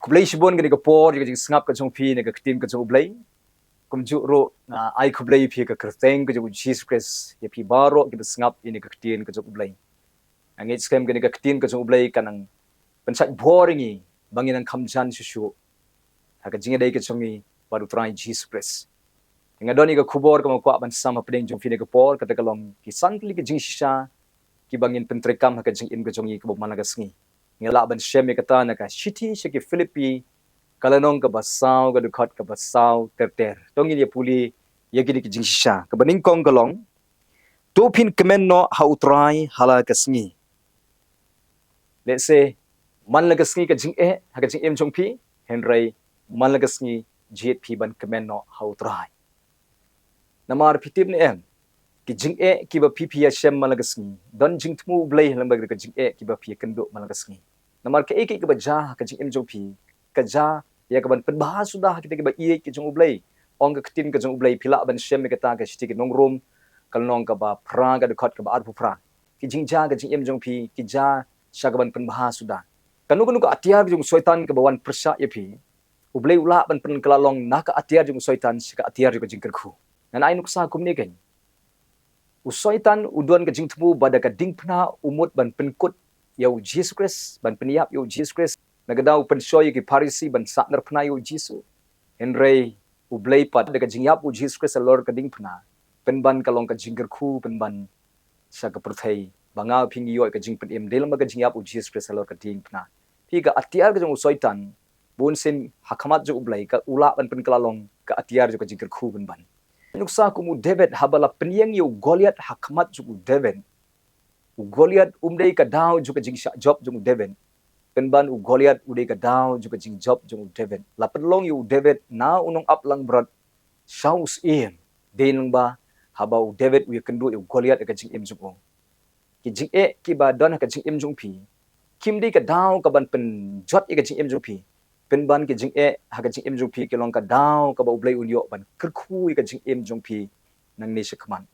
Blei shibon ke ke por ke jing sngap ke jong phi ne ke tin ke jong Blei kum ju ro ai ku Blei phi ke krteng ke jong Jesus Christ ye phi baro ke sngap ini ke tin ke jong Blei angit skem ke ke tin ke jong Blei kanang pensat boringi bangin ang kamjan susu ha ke jing dei ke jongi baru try Jesus Christ ngadoni ke kubor ke kwa ban sama pedeng jong phi ne ke por kata kalong ki santli ke jingshisha ki bangin pyntreikam ha ke jing in ke jongi ke mana ke sngi ngela ban shem ke ta na ka shiti shiki Philippi kalanong ka basau ka dukhat ka basau ter tongin ye puli ye gidi ki jingshisha ka Nyngkong kalong to pin kemen no ha utrai hala ka sngi let's say man la ka sngi ka jing ha ka jing em jong pi henry man la ka sngi jit pi ban kemen no ha utrai namar pitip ne em ki jing ki ba pi pi ya shem man la ka sngi don jing tmu Blei lam ba ka jing ki ba pi kendo man la ka sngi namar ka ki ba ja ka jing em jong pi ka ja ya ka ban penbahas sudah kita ba iye ki jong Blei ong ka tin ka jong Blei pila ban shem ka ta ka shiti ki nong rom kal nong ka ba pra ka dukhat ka ba ar pu pra ki jing ja ka jing em jong pi ki ja sha ka ban penbahas sudah kanu ka atiar jong soitan ka ba wan persa ye pi Blei ula ban pen kalalong na ka atiar jong soitan ka atiar jong jing kerku nan ai nuksa kum ni kan usoitan udon ka jing tmu bada ka ding pna umut ban penkut yau Jesus Christ ban peniap yau Jesus Christ nagadau pensoi ki parisi ban saknar pna yau Jesus henry Blei pat daga jingiap u Jesus Christ lor ka ding pna penban kalong ka jingger khu penban sa ka perthai banga phing yo ka jing pen em del ma ka jingiap u Jesus Christ lor ka ding pna pi ka atiar ka jong usoitan bun sin hakamat jo Blei ka ula ban pen kalalong ka atiar jo ka jingger khu penban nuksa kumu David habala penyeng yo Goliath hakamat jo David Goliath umdei ka daw jo ka jing job jo David penban u Goliath ude ka daw juga jing job jong David la penlong yu David na unong up lang berat shaus em den ba haba u David u kendo u Goliath ka jing em jong ki jing ki ba don ka jing em jong pi kim de ka daw ka ban pen jot ka jing em jong pi penban ki jing ha ka jing em jong pi ki long ka daw ka ba u Blei unyo ban kerkhu ka jing em jong pi nang ni sekman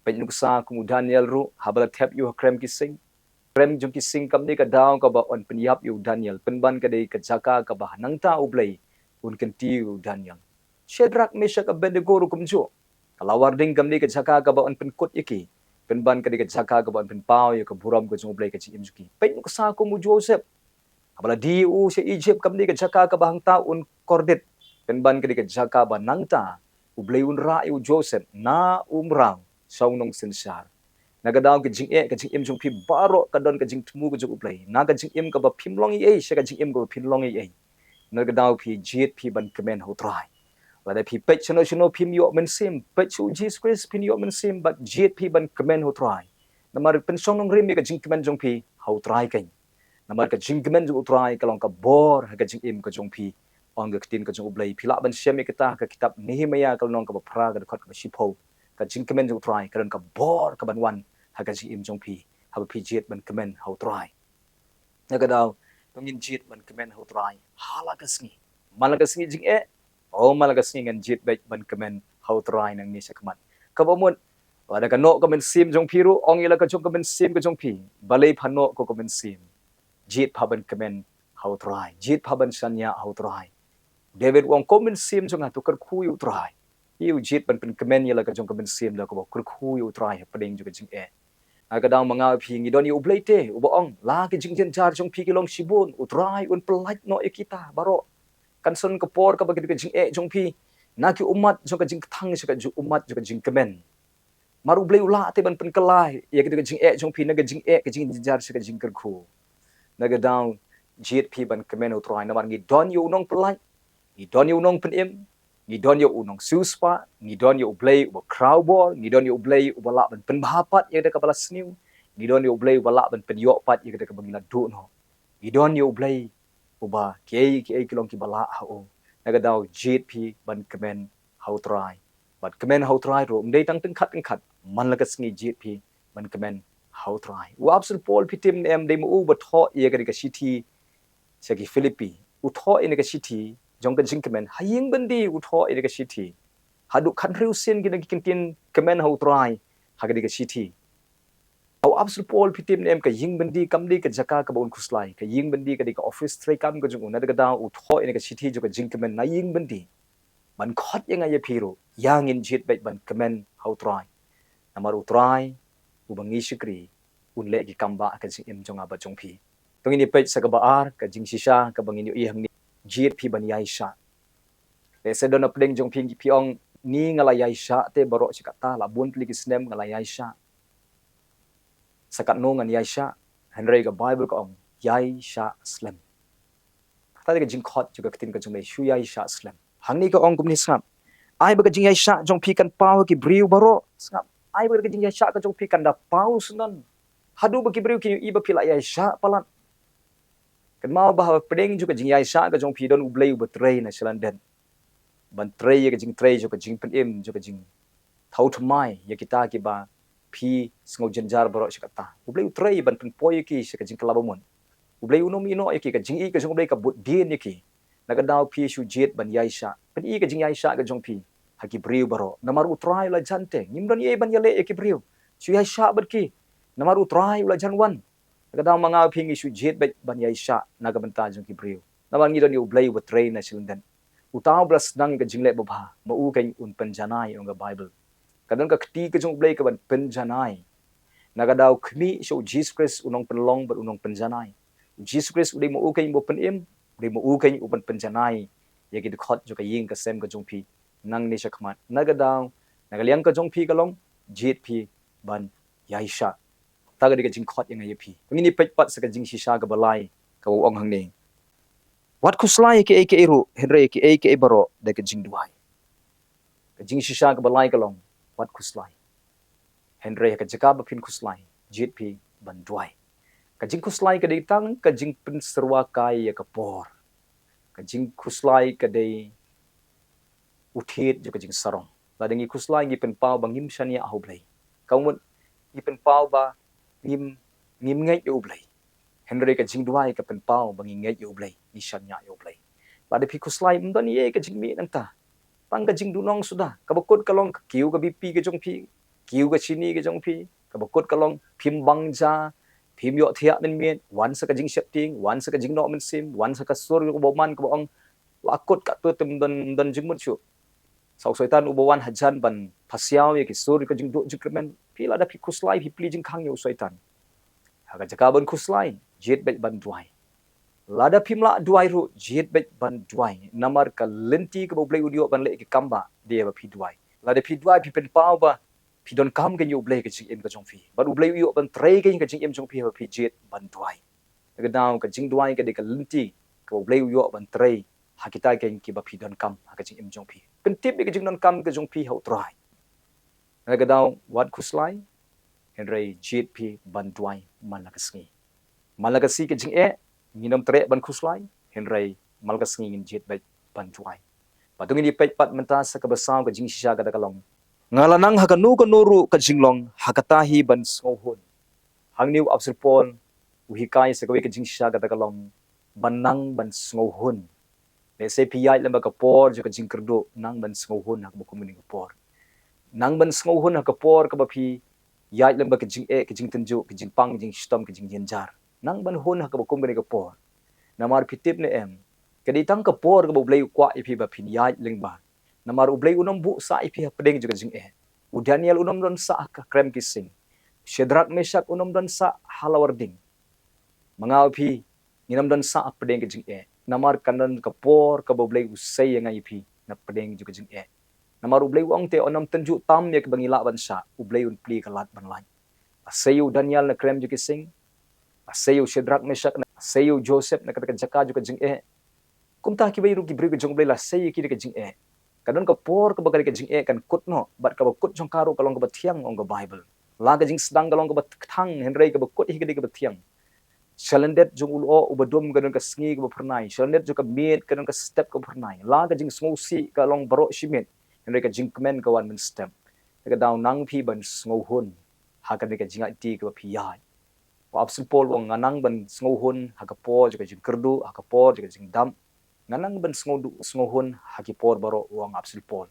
penuksa kumu Daniel ru habala tap yu krem ki sing prem jong ki sing kam ni ka daw ka ba on penyap yu Daniel penban ka dei ka Jaka ka ba nangta u Blei un kan ti u Daniel Shadrach Meshach Abednego ru kumjo kalawar ding kam ni ka Jaka ka ba on penkut iki penban ka dei ka Jaka ka ba on penpau yu ka buram ka jong Blei ka chi imjuki pen ko sa ko mu Joseph abala di u se Egypt kam ni ka Jaka ka ba hangta un kordet penban ka dei ka Jaka ba nangta u Blei un ra yu Joseph na umrang saunong sensar nagadaw ka jing ka jing em jong pi baro ka don ka jing tmu ka jong Blei na ka jing em ka ba phimlong i sha ka jing em ka phimlong i nagadaw pi jit pi ban kemen ho trai wala pi pech no pim yo men sim pech u Jesus Christ pin yo men sim but jit pi ban kemen ho trai namar pensong nong rim ka jing kemen jong pi ho trai kan namar ka jing kemen jong trai ka long ka bor ka jing em ka jong pi ong ka tin ka jong Blei pila ban shem ka ta ka kitab Nehemia ka long ka ba pra ka khot ka shipho ka jing kemen jong trai ka don ka bor ka ban wan haga ji im jong pi haba pi jet ban kemen how try nagadaw tongin jet ban kemen how try halagasngi malagasngi jing o malagasngi ngan jet ban kemen how try nang ni sakman kabamon wada ka no kamen sim jong pi ru ong ila ka jong kamen sim ka jong pi balei phano ko kamen sim jet phaban kemen how try jet phaban sanya how try David wong kamen sim jong tu kar khu yu try yu jet ban pen kemen ila ka jong kamen sim la ko kar khu yu try pading juga jing agadaw mga phi ngi doni Blei te uboong la ki jingjen jar jong pi kilong sibun utrai un pelait no ikita baro kanson ka por ka bagi jing jong pi na ki umat jong ka jing thang sa ka umat jong ka jing kemen maru Blei ula te ban pen kelai ya ki jing jong pi na ka jing ka jing jar sa ka jing kerku nagadaw jit pi ban kemen utrai na mar ngi don yu nong pelait ngi don yu nong pen em ngi don yo unong suspa ngi don yo Blei ubo crowbor ngi don yo Blei ubo la ban penbahapat ya de kapala sniu ngi don yo Blei ubo la ban penyo pat ya de kabangila du no ngi don yo Blei uba ki kilong ki bala ho nagadaw jit pi ban kemen how try but kemen how try ro mdei tang khat man lagas ngi jit pi ban kemen how try u absol Paul pitim em de mu ba tho ya ka city sagi Philippi u tho in ka city jong ka jing kemen haying bandi u tho in ka city hadu khanriu sin ki na kintin kemen how try ha ka city au absolpol pitim nem ka ying bendi kamdi ka jaka ka bon kuslai ka ying bendi ka di ka office traikam ka jung una da daw u tho ina ka city jo ka jingkemen na ying bendi ban khot yang ay piro yang in jit bet ban kemen how try namar u try u bangi shikri un le ki kamba ka jing em jonga ba jong phi tong ini pet sa ka baar ka jingshisha ka bangin yu i hang ni jit phi ban yai sha le se don apdeng jong phi piong ni ngala yai sha te baro chikata la bun pli ki snem ngala yai sha sakat no ngan yai sha henry ka bible ka ong yai sha slem ta de jing khot juga ketin ka jong le shu yai sha slem hang ni ka ong kum ni sam ai ba ka jing yai sha jong phi kan pau ki briu baro sam ai ba ka jing yai sha ka jong phi kan da pau sunan hadu ba ki briu ki i ba phi la yai sha palan kan mau ba pedeng juga jing yai sha ka jong phi don u blei u betrei na selanden ban trei ka jing trei juga jing pen im juga jing thau thmai ya kita ki ba phi sngo jenjar baro sikata u blei u trei ban pen poi ki se ka jing kalabamon u blei u no mi no ki ka jing i ka jong blei ka but din ki na ka daw phi shu jet ban yai sha pen i ka jing yai sha ka jong phi ha ki briu baro namar u trai la jante ngim don ye ban yale ki briu shu yai sha bat ki namar u trai la janwan ka daw manga phi ngi shu jet ban yai sha na ka banta jong ki briu namar ngi don u blei u trei na silandan utaw blas nang ka jingle baba ma u kan un panjanai ong bible kadang ka kti ka jong blei ka ban panjanai naga daw khmi so jesus christ unong penlong bat unong panjanai jesus christ udai ma u kan bo pen im udai ma u kan u ban panjanai ya ki khot jo ka ying ka sem ka jong phi nang ni sha khmat naga daw naga liang ka jong phi ka long jit phi ban yaisha ta ga di ka jing khot yang ai phi ngini pet pat sa ka jing shisha ka balai ka ong hang ni wat kuslai ke ru henry ke baro de ka jingduwai ka jingshisha ka balai ka long wat kuslai henry ka jaka ba phin kuslai jit phi ban duai ka jing kuslai ka de tang ka jing pin serwa kai ya ka por ka jing kuslai ka de uthit jo ka jing sarong la dengi kuslai ngi pen pau bangim shania a hoblei kaumut ngi pen pau ba ngim ngai yo blei henry ka jingduwai ka pen pau bangi ngai yo blei ni shania yo blei la de phi kuslai mdon ye ka jing mi nang ta pang ka jing dunong sudah ka bakut ka long kiu ka bp ka jong phi kiu ka chini ka jong phi ka bakut ka long phim bang ja phim yo thia men mien wan sa ka jing setting wan sa ka jing no men sim wan sa ka sur ko boman ko ong la kot ka tu tem don jing mut chu sau soitan ubawan hajan ban phasiao ye ki sur ka jing do jikremen phi la da phi kuslai phi pli jing khang yo soitan ha ka jaka ban kuslai jet bet ban duai lada pimla duai ru jet bet ban duai namar ka lenti ka blei udio ban le ki kamba dia ba phi duai lada phi duai phi pen pau ba phi don kam kan yo blei ka jing em ka jong phi ba blei yo ban trei ka jing em jong phi ba phi jet ban duai ka daw ka jing duai ka de ka lenti ka blei yo ban trei ha kita kan ki ba phi don kam ha ka jing em jong phi pen tip ka jing don kam ka jong phi ho trai ka daw wat kuslai henry jet phi ban duai malakasngi malakasi ka jing nginom tre ban kuslai henry malakasngi ngin jet bai ban duai patung ini pet pat menta sa ka basaw ka jing shisha ka dakalong ngalanang ha ka nu ka nuru ka jinglong ha ka tahi ban sngohun hangniu absulpon uhikai sa ka jing shisha ka dakalong banang ban sngohun le se piyai lamba ka por jo ka jing kerdo nang ban sngohun ha ka bukumuni ka por nang ban sngohun ha ka por ka ba phi yai lamba ka jing tenju ka jing pang jing stom ka jing yenjar nang ban hun ha ka bukumuni ka por namar pitip ne em kadi tang ka por ka blei kwa ipi ba phin yai lengba namar u blei unom bu sa ipi ha pedeng jo ka jing u daniel unom don sa ka krem kising shedrak meshak unom don sa halawarding mangau phi nginam don sa pedeng ka jing namar kanan ka por ka blei usai yang ipi na pedeng jo ka jing namar u blei wang te onam tenju tam ye ka bangila ban sa u blei un pli ka lat ban lai asayu daniel na krem jo kising asayu shedrak meshak na asayu joseph na kata jaka jo ka jing kumta ki bai ru ki bri ka jong blei la sayu ki ka jing kadon ka por ka bagari ka jing kan kut no bat ka kut jong karo ka long ka bathiang ong ka bible la ka jing sedang ka long ka bathang henry ka kut hi ka bathiang shalendet jong ulo ubadum kadon ka sngi ka pernai shalendet jo ka miet kadon ka step ka pernai la ka jing smosi ka long baro shimit henry ka jing kmen ka wan step ka daw nang phi ban sngohun ha ka ka jinga ti ka phi yai pa absul pol wong nganang ban sngohun ha ka po jo ka jing kerdu ha ka po jo ka jing dam nganang ban sngohun ha ki por baro wong absul pol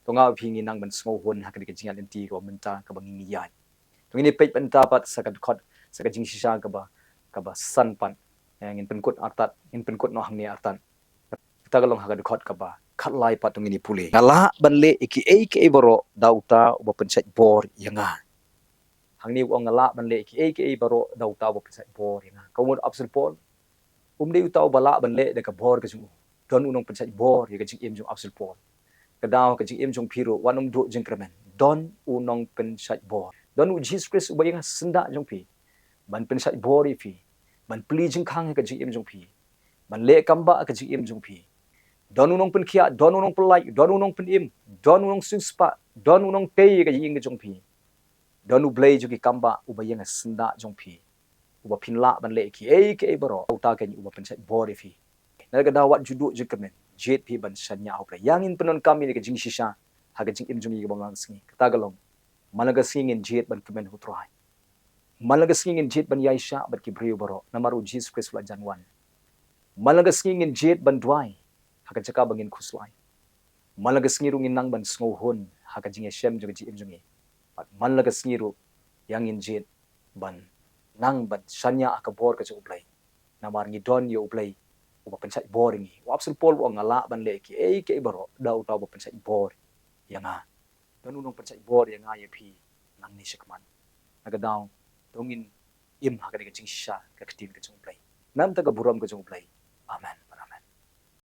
to nga phi ngi nang ban sngohun ha ka jinga ti ka Bynta ka bangi yai Tungini pej Bynta pat sakat khot sakat jingshisha kaba san pan ngin penkut artat ngin penkut no hangni artan kita galong haga khot kaba khatlai pat tungini pule ngala banle iki baro dauta uba pencet bor yanga hangni wong ngala banle iki baro dauta uba pencet bor yanga komod absul pol umde utau bala banle de ka bor ka jung don unong pencet bor ya ka jing im jung absul pol kadaw ka jing im jung piro wanum du jingkramen don unong pencet bor don u Jesus Christ uba yanga senda jung pi ban pencet bor ifi ban pli jing khang ka jing im jung pi ban le kamba ka jing im jung pi don unong pen khia don unong pelai don unong pen im don unong spa don unong te ka jing jung pi don u Blei juki kamba uba yanga senda jung pi uba pinla ban le ki baro uta ka ni uba pencet bor ifi naga dawat judu jikamen jet pi ban shanya au yangin penon kami ni ka jingshisha ha ka jing im jung yi bangang singi katagalong malaga singin jet ban kemen hutrohai malaga singin jet ban yaisha ban kibriu baro namaru Jesus Christ la janwan malaga singin jet ban dwai ha ka jaka bangin khuslai malaga singiru nginang ban sngohon ha ka jingeshem juga ji im jungi malaga singiru yangin jet ban nang ban shanya akabor ka Blei namar ngi don yo Blei uba pencet bor ngi wapsul pol wa ngala ban le ki baro dau tau uba pencet bor yanga don unong pencet bor yanga ye pi nang ni shikman naga daw dongin im ha ka jingshisha ka ktin ka Blei nam ta ka buram ka Blei amen